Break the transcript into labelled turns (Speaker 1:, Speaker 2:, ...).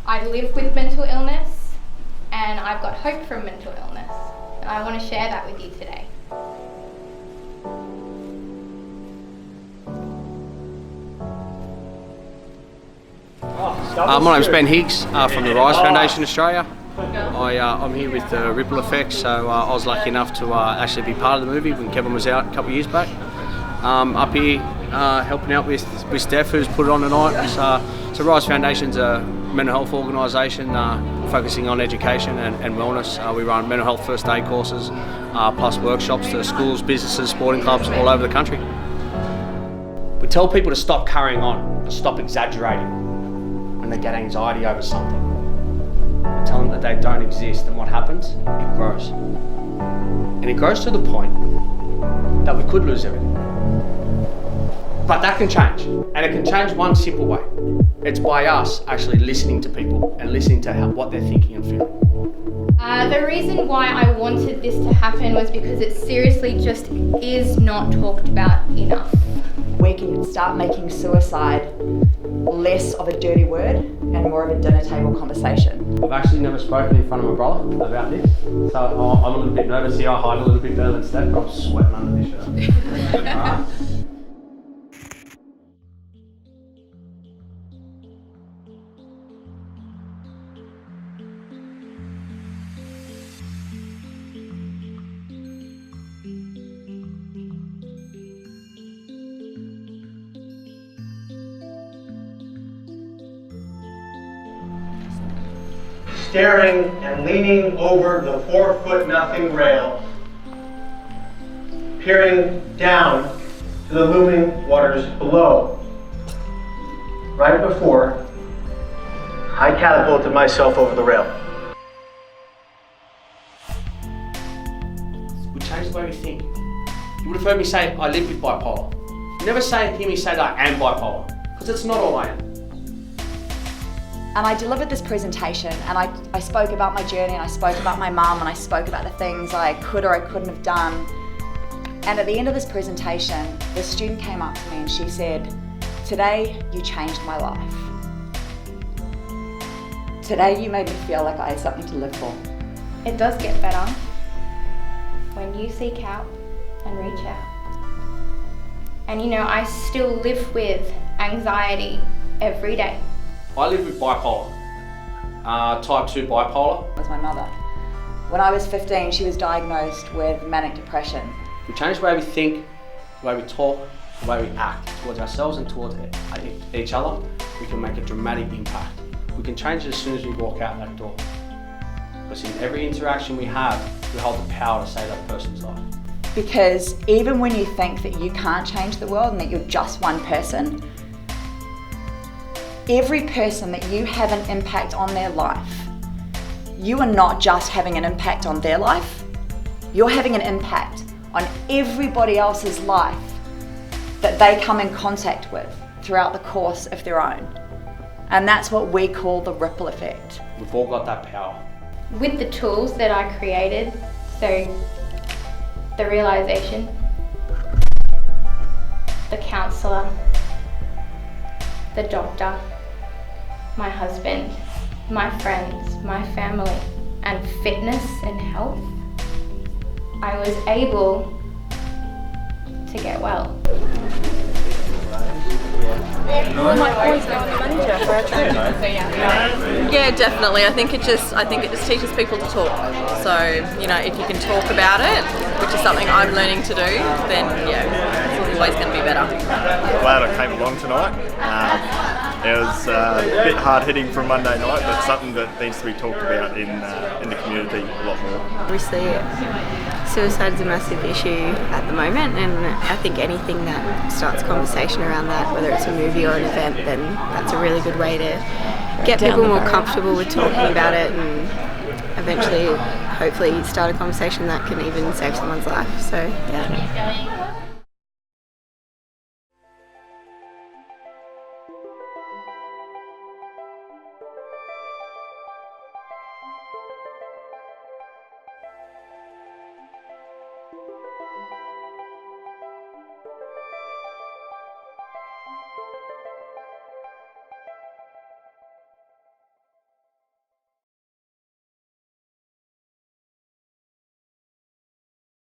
Speaker 1: I live with mental illness and I've got hope from mental illness. And I want to share that with you today.
Speaker 2: My name's Ben Higgs from the Rise Foundation Australia. I'm here with Ripple Effects, so I was lucky enough to actually be part of the movie when Kevin was out a couple of years back. Up here helping out with Steph, who's put it on tonight. So Rise Foundation's a mental health organisation focusing on education and wellness. We run mental health first aid courses, plus workshops to schools, businesses, sporting clubs all over the country. We tell people to stop carrying on, to stop exaggerating when they get anxiety over something. We tell them that they don't exist, and what happens? It grows. And it grows to the point that we could lose everything. But that can change, and it can change one simple way. It's by us actually listening to people and listening to what they're thinking and feeling.
Speaker 1: The reason why I wanted this to happen was because it seriously just is not talked about enough.
Speaker 3: We can start making suicide less of a dirty word and more of a dinner table conversation.
Speaker 2: I've actually never spoken in front of my brother about this, so I'm a little bit nervous here. I hide a little bit better than Steph, but I'm sweating under this shirt.
Speaker 4: Staring and leaning over the 4'0" rail, peering down to the looming waters below. Right before I catapulted myself over the rail.
Speaker 2: We changed the way we think. You would have heard me say I live with bipolar. You never hear me say that I am bipolar, because it's not all I am.
Speaker 3: And I delivered this presentation and I spoke about my journey and I spoke about my mum and I spoke about the things I could or I couldn't have done. And at the end of this presentation, the student came up to me and she said, "Today you changed my life. Today you made me feel like I had something to live for."
Speaker 1: It does get better when you seek out and reach out. And I still live with anxiety every day.
Speaker 2: I live with bipolar, type 2 bipolar.
Speaker 3: It was my mother. When I was 15, she was diagnosed with manic depression.
Speaker 2: We change the way we think, the way we talk, the way we act towards ourselves and towards each other. We can make a dramatic impact. We can change it as soon as we walk out that door. Because in every interaction we have, we hold the power to save that person's life.
Speaker 3: Because even when you think that you can't change the world and that you're just one person, every person that you have an impact on their life, you are not just having an impact on their life, you're having an impact on everybody else's life that they come in contact with throughout the course of their own. And that's what we call the ripple effect.
Speaker 2: We've all got that power.
Speaker 1: With the tools that I created, so the realization, the counsellor, the doctor, my husband, my friends, my family, and fitness and health, I was able to get well.
Speaker 5: Yeah, definitely. I think it just teaches people to talk. So, if you can talk about it, which is something I'm learning to do, then it's always going to be better.
Speaker 6: Glad I came along tonight. It was a bit hard hitting from Monday night, but something that needs to be talked about in the community a lot more.
Speaker 7: Obviously, suicide is a massive issue at the moment, and I think anything that starts conversation around that, whether it's a movie or an event, then that's a really good way to get people more comfortable with talking about it and eventually, hopefully, start a conversation that can even save someone's life. So, yeah.